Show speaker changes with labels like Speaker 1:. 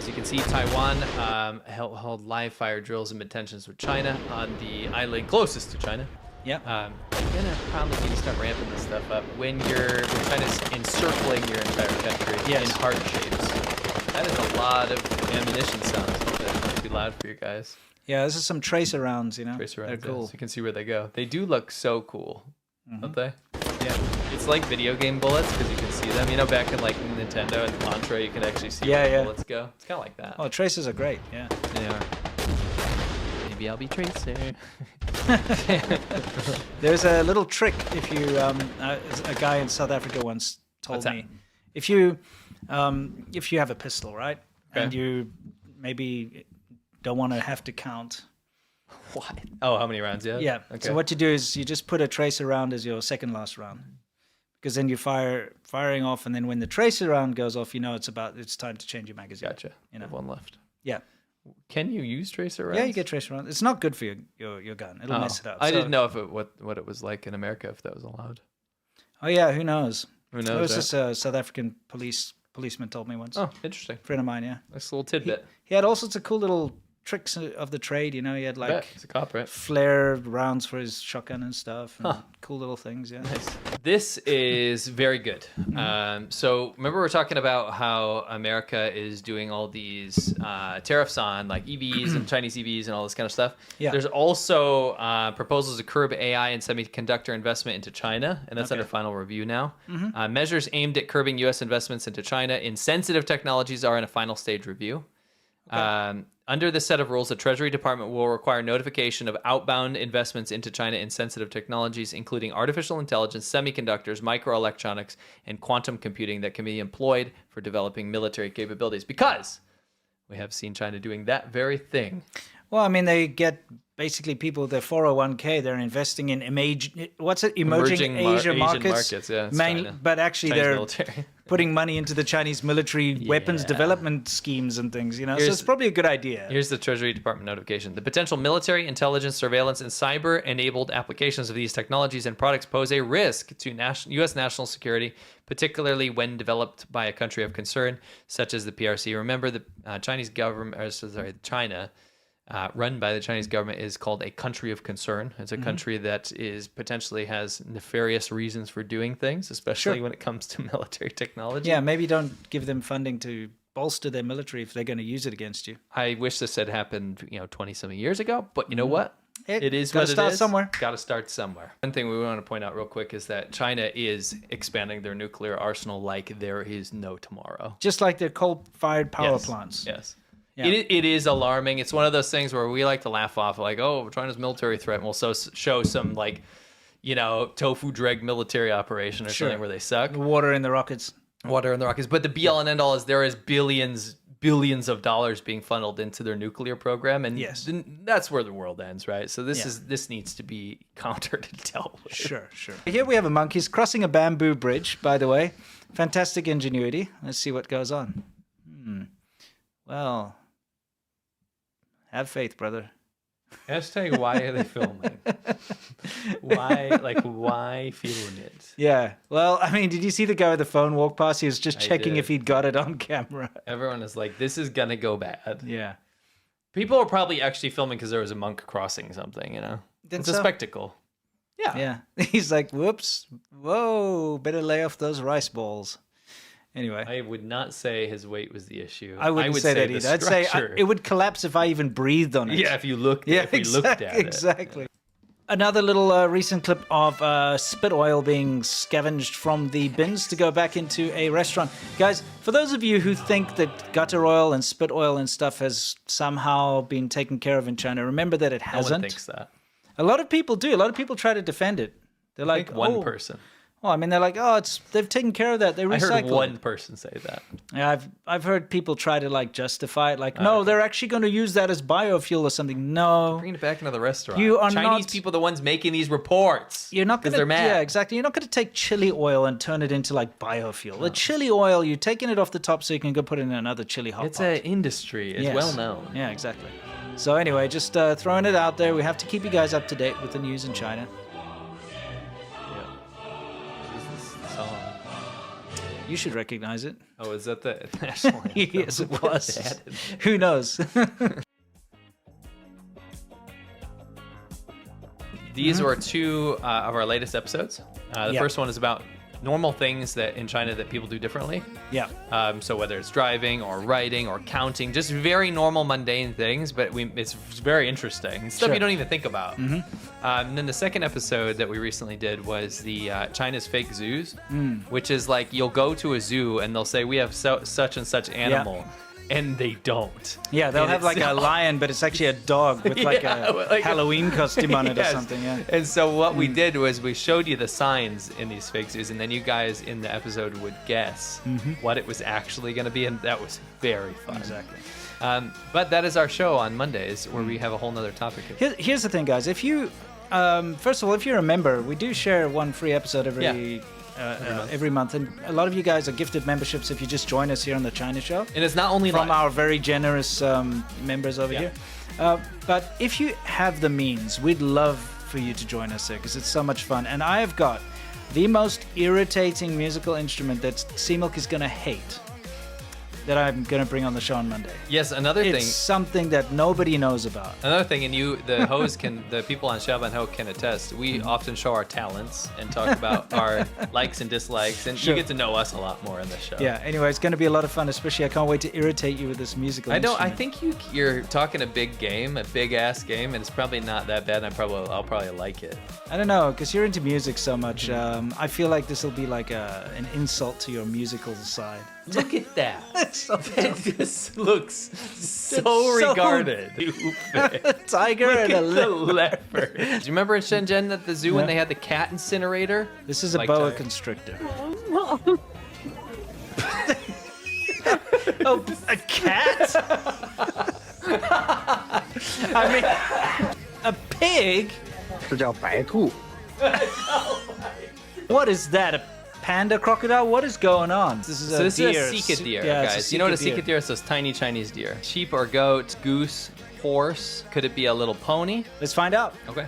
Speaker 1: as you can see, Taiwan held live fire drills amid tensions with China on the island closest to China.
Speaker 2: Yep.
Speaker 1: You're gonna probably need to start ramping this stuff up when China's encircling your entire country in heart shapes. That is a lot of ammunition sounds. That might be loud for you guys.
Speaker 2: Yeah, this is some tracer rounds, you know.
Speaker 1: Tracer rounds,
Speaker 2: they're cool.
Speaker 1: So you can see where they go. They do look so cool, don't they?
Speaker 2: Yeah.
Speaker 1: It's like video game bullets because you can see them. You know, back in like Nintendo and Contra, you can actually see where the bullets go. It's kind of like that.
Speaker 2: Oh, tracers are great. Yeah.
Speaker 1: They are. Maybe I'll be Tracer.
Speaker 2: There's a little trick if you a guy in South Africa once told me if you have a pistol, right, and you maybe don't want to have to count.
Speaker 1: What? Oh, how many rounds?
Speaker 2: Yeah. Okay. So what you do is you just put a tracer round as your second last round, because then you firing off, and then when the tracer round goes off, you know it's time to change your magazine.
Speaker 1: Gotcha. You know, one left.
Speaker 2: Yeah.
Speaker 1: Can you use tracer rounds?
Speaker 2: Yeah, you get tracer rounds. It's not good for your gun. It'll mess it up.
Speaker 1: I didn't know if what it was like in America, if that was allowed.
Speaker 2: Oh yeah, who knows?
Speaker 1: Who knows?
Speaker 2: It was just a South African policeman told me once.
Speaker 1: Oh, interesting.
Speaker 2: Friend of mine, yeah.
Speaker 1: Nice little tidbit.
Speaker 2: He had all sorts of cool little tricks of the trade, you know. He had like
Speaker 1: he's a cop, right?
Speaker 2: Flare rounds for his shotgun and stuff, and cool little things. Yeah,
Speaker 1: nice. This is very good. So remember we were talking about how America is doing all these tariffs on like EVs and Chinese EVs and all this kind of stuff.
Speaker 2: Yeah.
Speaker 1: There's also proposals to curb AI and semiconductor investment into China, and that's under final review now. Measures aimed at curbing U.S. investments into China in sensitive technologies are in a final stage review. Okay. Under this set of rules, the Treasury Department will require notification of outbound investments into China in sensitive technologies, including artificial intelligence, semiconductors, microelectronics, and quantum computing that can be employed for developing military capabilities. Because we have seen China doing that very thing.
Speaker 2: Well, I mean, they get basically people, their 401k, they're investing in emerging Asian markets.
Speaker 1: Yeah,
Speaker 2: but actually
Speaker 1: Chinese
Speaker 2: they're
Speaker 1: military.
Speaker 2: putting money into the Chinese military weapons development schemes and things, you know. So it's probably a good idea.
Speaker 1: Here's the Treasury Department notification. The potential military, intelligence, surveillance, and cyber-enabled applications of these technologies and products pose a risk to U.S. national security, particularly when developed by a country of concern, such as the PRC. Remember, the China, run by the Chinese government, is called a country of concern. It's a country that potentially has nefarious reasons for doing things, especially when it comes to military technology.
Speaker 2: Yeah, maybe don't give them funding to bolster their military if they're going to use it against you.
Speaker 1: I wish this had happened, 20-something years ago, but you know what? It is what it is.
Speaker 2: Got to start somewhere.
Speaker 1: Got to start somewhere. One thing we want to point out real quick is that China is expanding their nuclear arsenal like there is no tomorrow.
Speaker 2: Just like their coal-fired power plants.
Speaker 1: Yes.
Speaker 2: Yeah.
Speaker 1: It is alarming. It's one of those things where we like to laugh off, like, oh, China's military threat, and we'll show some, like, tofu dreg military operation or something where they suck.
Speaker 2: Water in the rockets.
Speaker 1: But the be all and end all is there is billions of dollars being funneled into their nuclear program, and that's where the world ends, right? So this needs to be countered and dealt with.
Speaker 2: Sure. Here we have a monkey. He's crossing a bamboo bridge, by the way. Fantastic ingenuity. Let's see what goes on. Well, have faith, brother.
Speaker 1: Hashtag why are they filming? Why filming it?
Speaker 2: Yeah. Well, I mean, did you see the guy with the phone walk past? He was just checking if he'd got it on camera.
Speaker 1: Everyone is like, this is going to go bad.
Speaker 2: Yeah.
Speaker 1: People are probably actually filming because there was a monk crossing something, It's a spectacle.
Speaker 2: Yeah. He's like, whoops. Whoa, better lay off those rice balls. Anyway,
Speaker 1: I would not say his weight was the issue.
Speaker 2: I would say that either. I'd say it would collapse if I even breathed on it.
Speaker 1: Yeah, if you looked. If we looked at it.
Speaker 2: Exactly. Another little recent clip of spit oil being scavenged from the bins to go back into a restaurant. Guys, for those of you who think that gutter oil and spit oil and stuff has somehow been taken care of in China, remember that it hasn't.
Speaker 1: No one thinks that.
Speaker 2: A lot of people do. A lot of people try to defend it. They're like,
Speaker 1: one person.
Speaker 2: Well, I mean, they're like, they've taken care of that. They recycle.
Speaker 1: I heard one person say that.
Speaker 2: Yeah, I've heard people try to justify it. No, they're actually going to use that as biofuel or something. No,
Speaker 1: bring it back into the restaurant.
Speaker 2: You are
Speaker 1: Chinese people, the ones making these reports.
Speaker 2: You're not going to.
Speaker 1: They're mad.
Speaker 2: Yeah, exactly. You're not going to take chili oil and turn it into biofuel. The chili oil, you're taking it off the top so you can go put it in another chili hot pot.
Speaker 1: It's an industry. It's well known.
Speaker 2: Yeah, exactly. So anyway, just throwing it out there. We have to keep you guys up to date with the news in China. You should recognize it.
Speaker 1: Oh, is that the national anthem?
Speaker 2: Yes, it was.
Speaker 1: That is-
Speaker 2: Who knows?
Speaker 1: These were two of our latest episodes. The
Speaker 2: Yeah.
Speaker 1: first one is about normal things that in China that people do differently.
Speaker 2: Yeah.
Speaker 1: So whether it's driving or writing or counting, just very normal, mundane things, but it's very interesting. Stuff
Speaker 2: Sure.
Speaker 1: you don't even think about. And then the second episode that we recently did was the China's fake zoos, which is like you'll go to a zoo and they'll say, we have such and such animal. And they don't.
Speaker 2: Yeah, they'll
Speaker 1: And
Speaker 2: have like a lion, but it's actually a dog with like a Halloween costume on it or
Speaker 1: Yes.
Speaker 2: something. Yeah.
Speaker 1: And so what we did was we showed you the signs in these fake zoos, and then you guys in the episode would guess what it was actually going to be, and that was very fun.
Speaker 2: Exactly.
Speaker 1: But that is our show on Mondays, where we have a whole nother topic.
Speaker 2: Here's the thing, guys. If you, first of all, if you remember, we do share one free episode every month, and a lot of you guys are gifted memberships if you just join us here on the China Show.
Speaker 1: And it's not only
Speaker 2: From
Speaker 1: live.
Speaker 2: our very generous members over here. But if you have the means, we'd love for you to join us there because it's so much fun. And I have got the most irritating musical instrument that C-Milk is going to hate that I'm going to bring on the show on Monday.
Speaker 1: Yes, another
Speaker 2: It's
Speaker 1: thing.
Speaker 2: something that nobody knows about.
Speaker 1: Another thing, and the hoes the people on Xiaoban Ho can attest, we often show our talents and talk about our likes and dislikes, and
Speaker 2: Sure.
Speaker 1: you get to know us a lot more in this show.
Speaker 2: Yeah, anyway, it's going to be a lot of fun, especially I can't wait to irritate you with this musical
Speaker 1: I
Speaker 2: instrument.
Speaker 1: think you're talking a big game, a big ass game, and it's probably not that bad. And I'll probably like it.
Speaker 2: I don't know, because you're into music so much. I feel like this will be like an insult to your musical side.
Speaker 1: Look at that.
Speaker 2: So
Speaker 1: That just looks so
Speaker 2: so-
Speaker 1: regarded. Stupid.
Speaker 2: Tiger
Speaker 1: Look
Speaker 2: and
Speaker 1: at
Speaker 2: a
Speaker 1: the
Speaker 2: leopard.
Speaker 1: leopard. Do you remember in Shenzhen at the zoo when
Speaker 2: Yeah.
Speaker 1: they had the cat incinerator?
Speaker 2: This is a
Speaker 1: Like
Speaker 2: boa
Speaker 1: tiger.
Speaker 2: constrictor. Oh, a cat? I mean, a pig?
Speaker 3: 这叫白兔。
Speaker 2: What is that? A panda crocodile? What is going on? This is
Speaker 1: So this
Speaker 2: deer.
Speaker 1: is a Sika deer,
Speaker 2: Yeah, it's a
Speaker 1: guys. You know what a
Speaker 2: Sika
Speaker 1: Sika deer is? Those tiny Chinese deer. Sheep or goat, goose, horse. Could it be a little pony?
Speaker 2: Let's find out.
Speaker 1: Okay.